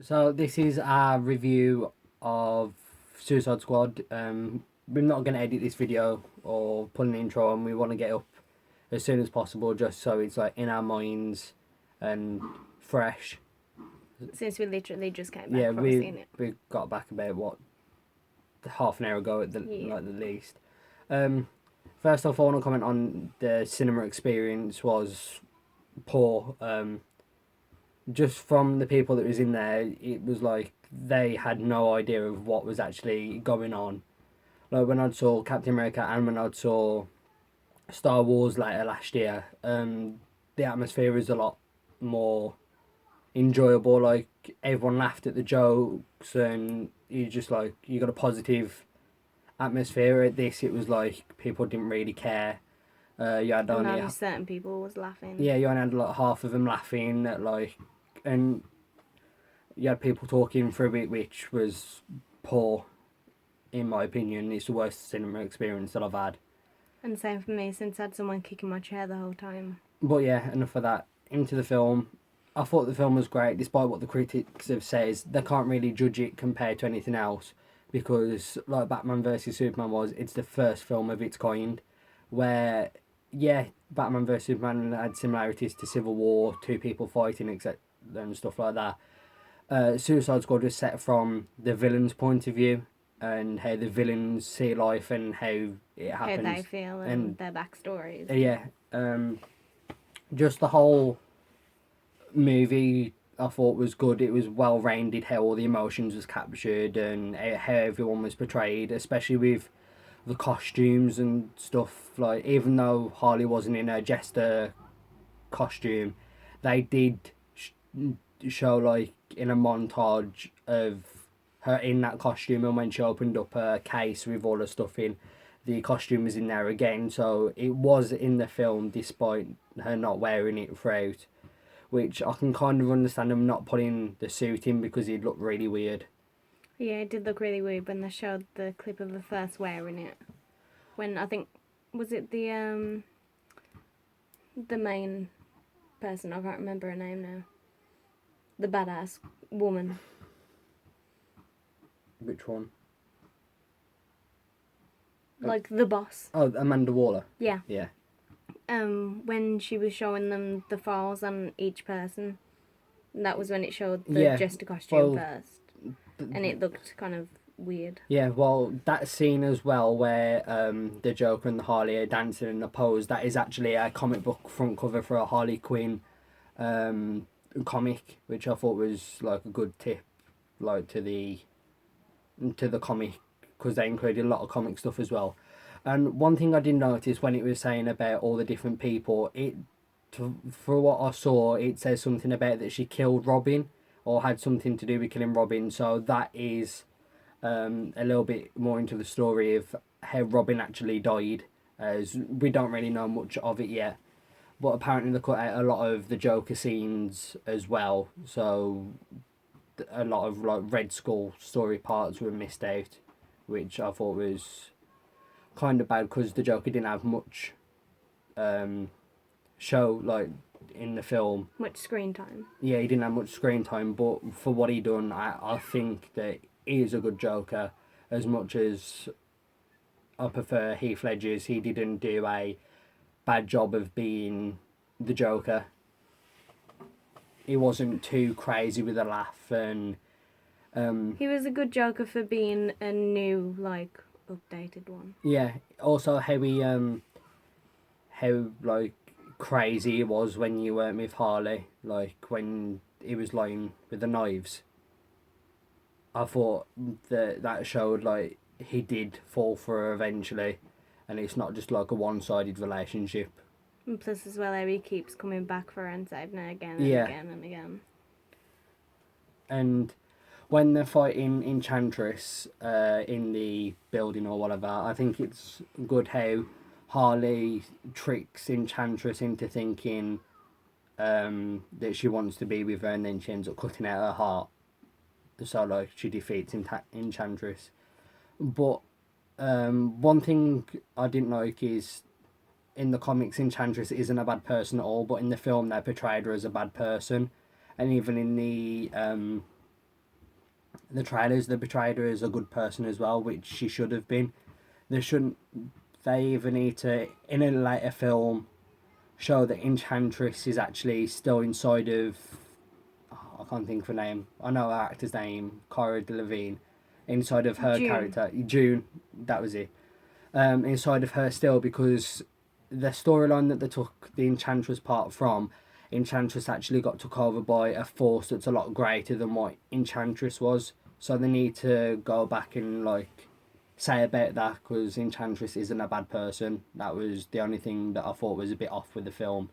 So this is our review of Suicide Squad. We're not going to edit this video or put an intro on. We want to get up as soon as possible, just so it's like in our minds and fresh. Since we literally just came back Yeah, from seeing it. we got back about half an hour ago at the the least. First off, I want to comment on the cinema experience was poor. Just from the people that was in there, it was like they had no idea of what was actually going on. Like when I saw Captain America and when I saw Star Wars later last year, the atmosphere is a lot more enjoyable. Like everyone laughed at the jokes, and you got a positive atmosphere. At this, it was like people didn't really care. You had And only only certain people was laughing. Yeah, you only had like half of them laughing at and you had people talking through it, which was poor, in my opinion. It's the worst cinema experience that I've had. And same for me, since I had someone kicking my chair the whole time. But yeah, enough of that. Into the film. I thought the film was great, despite what the critics have said. They can't really judge it compared to anything else because, like Batman vs Superman was, it's the first film of its kind. Where, yeah, Batman vs Superman had similarities to Civil War, two people fighting, etc., and stuff like that. Suicide Squad was set from the villain's point of view and how the villains see life and how it happens. How they feel and their backstories. Yeah, just the whole movie I thought was good. It was well rounded how all the emotions was captured and how everyone was portrayed, especially with the costumes and stuff. Like even though Harley wasn't in her jester costume, they did show like in a montage of her in that costume, and when she opened up her case with all the stuff in, the costume was in there again, so it was in the film despite her not wearing it throughout, which I can kind of understand them not putting the suit in because he'd look really weird. Yeah, it did look really weird when they showed the clip of the first wearing it. When I think, was it the main person, I can't remember her name now. The badass woman. Which one? Like the boss. Oh, Amanda Waller. Yeah. Yeah. When she was showing them the files on each person, that was when it showed the jester costume first. And it looked kind of weird. Yeah, well, that scene as well where the Joker and the Harley are dancing in a pose, that is actually a comic book front cover for a Harley Quinn comic, which I thought was like a good tip, like to the comic, because they included a lot of comic stuff as well. And one thing I did notice when it was saying about all the different people, for what I saw, it says something about that she killed Robin or had something to do with killing Robin. So that is a little bit more into the story of how Robin actually died, as we don't really know much of it yet. But apparently they cut out a lot of the Joker scenes as well, so a lot of like Red Skull story parts were missed out, which I thought was kind of bad because the Joker didn't have much show like in the film. Much screen time. Yeah, he didn't have much screen time, but for what he done, I think that he is a good Joker. As much as I prefer Heath Ledger's, he didn't do a bad job of being the Joker. He wasn't too crazy with a laugh, and he was a good Joker for being a new, like, updated one. Yeah. Also, how he how like crazy it was when you weren't with Harley, like when he was lying with the knives. I thought that showed like he did fall for her eventually, and it's not just like a one-sided relationship. And plus, as well, how he keeps coming back for her and saving her again and again and again. And when they're fighting Enchantress in the building or whatever, I think it's good how Harley tricks Enchantress into thinking that she wants to be with her, and then she ends up cutting out her heart. So like she defeats Enchantress. But one thing I didn't like is in the comics Enchantress isn't a bad person at all, but in the film they portrayed her as a bad person, and even in the the trailers, they portrayed her as a good person as well, which she should have been. They shouldn't. They even need to, in a later film, show that Enchantress is actually still inside of. I can't think of her name. I know her actor's name, Cara Delevingne. Inside of her character, June. That was it. Inside of her still, because the storyline that they took the Enchantress part from, Enchantress actually got took over by a force that's a lot greater than what Enchantress was. So they need to go back and like say about that, because Enchantress isn't a bad person. That was the only thing that I thought was a bit off with the film.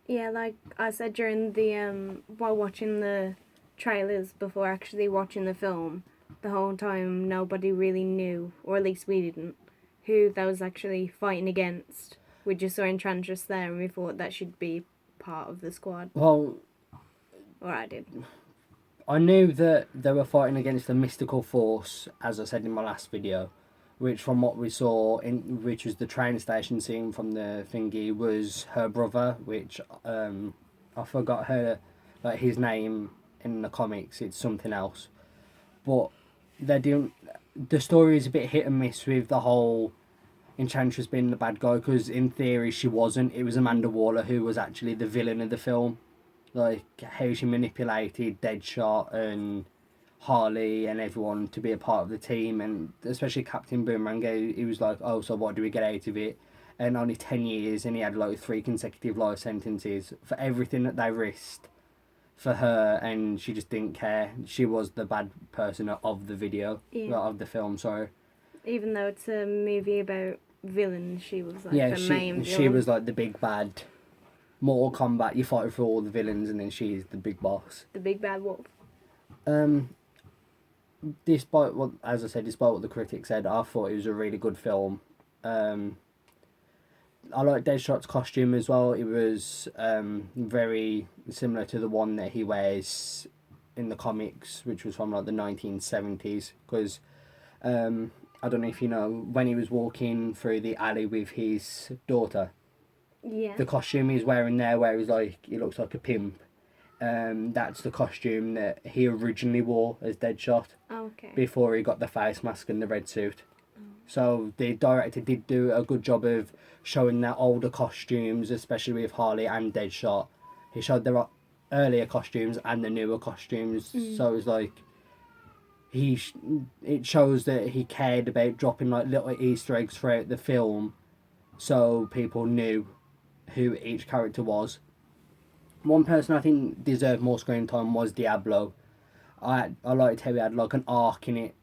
Yeah, like I said during the while watching the trailers before actually watching the film, the whole time nobody really knew, or at least we didn't, who they was actually fighting against. We just saw Enchantress there and we thought that should be part of the squad. Well, or I did. I knew that they were fighting against a mystical force, as I said in my last video, which from what we saw, which was the train station scene from the thingy, was her brother, which I forgot like his name in the comics. It's something else, but they didn't. The story is a bit hit and miss with the whole Enchantress being the bad guy, because in theory she wasn't. It was Amanda Waller who was actually the villain of the film, like how she manipulated Deadshot and Harley and everyone to be a part of the team, and especially Captain Boomerang. He was like, oh, so what do we get out of it? And only 10 years, and he had like 3 consecutive life sentences for everything that they risked for her, and she just didn't care. She was the bad person of the video, of the film, sorry. Even though it's a movie about villains, she was like the main villain. She was like the big bad. Mortal Kombat, you fight for all the villains, and then she's the big boss. The big bad wolf. Despite what, as I said, despite what the critics said, I thought it was a really good film. I like Deadshot's costume as well. It was very similar to the one that he wears in the comics, which was from like the 1970s. Because I don't know if you know, when he was walking through the alley with his daughter, yeah, the costume he's wearing there, where he's like, he looks like a pimp. That's the costume that he originally wore as Deadshot. Okay. Before he got the face mask and the red suit. So the director did do a good job of showing their older costumes, especially with Harley and Deadshot. He showed their earlier costumes and the newer costumes. So it was like it shows that he cared about dropping like little Easter eggs throughout the film, so people knew who each character was. One person I think deserved more screen time was Diablo. I liked how he had like an arc in it.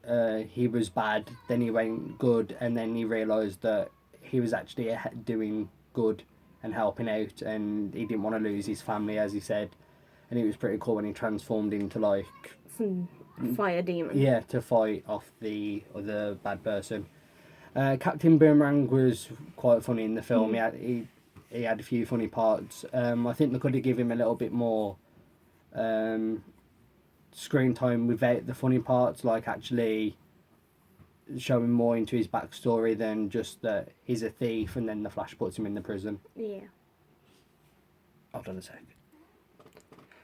He was bad, then he went good, and then he realised that he was actually doing good and helping out, and he didn't want to lose his family, as he said. And it was pretty cool when he transformed into like some fire demon. Yeah, to fight off the other bad person. Captain Boomerang was quite funny in the film. He had a few funny parts. I think they could have given him a little bit more screen time without the funny parts, like actually showing more into his backstory than just that he's a thief and then the Flash puts him in the prison. Yeah. Hold on a sec.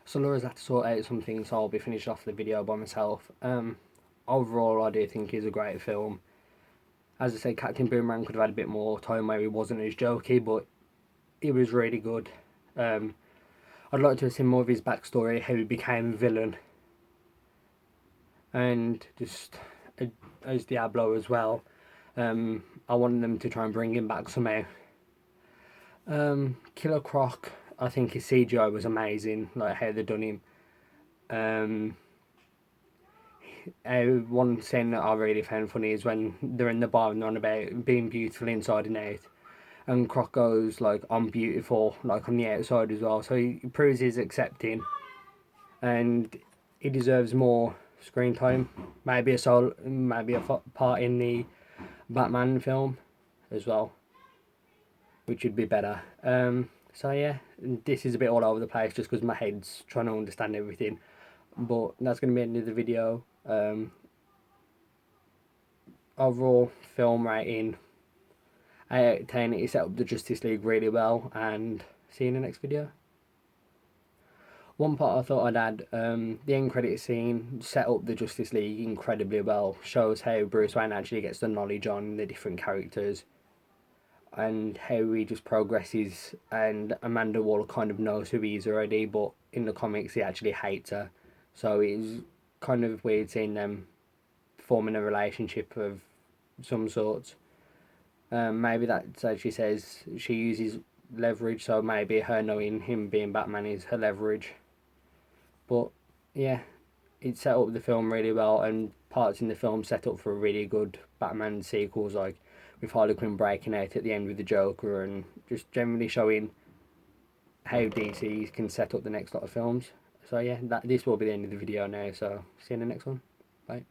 So Laura's had to sort out something, so I'll be finished off the video by myself. Overall, I do think it's a great film. As I said, Captain Boomerang could have had a bit more time where he wasn't as jokey, but it was really good. I'd like to have seen more of his backstory, how he became a villain. And just as Diablo as well. I wanted them to try and bring him back somehow. Killer Croc, I think his CGI was amazing, like how they done him. One scene that I really found funny is when they're in the bar and they're on about being beautiful inside and out, and Croc goes like, I'm beautiful, like on the outside as well, so he proves he's accepting, and he deserves more screen time, maybe a part in the Batman film as well, which would be better. So yeah, this is a bit all over the place just because my head's trying to understand everything, but that's going to be the end of the video. Overall film rating 8 out of 10. It set up the Justice League really well, and see you in the next video. One part I thought I'd add, the end credit scene set up the Justice League incredibly well. Shows how Bruce Wayne actually gets the knowledge on the different characters, and how he just progresses. And Amanda Waller kind of knows who he is already, but in the comics he actually hates her. So it's kind of weird seeing them forming a relationship of some sort. Maybe that's as she says, she uses leverage, so maybe her knowing him being Batman is her leverage. But yeah, it set up the film really well, and parts in the film set up for a really good Batman sequels, like with Harley Quinn breaking out at the end with the Joker, and just generally showing how DC can set up the next lot of films. So yeah, this will be the end of the video now. So see you in the next one. Bye.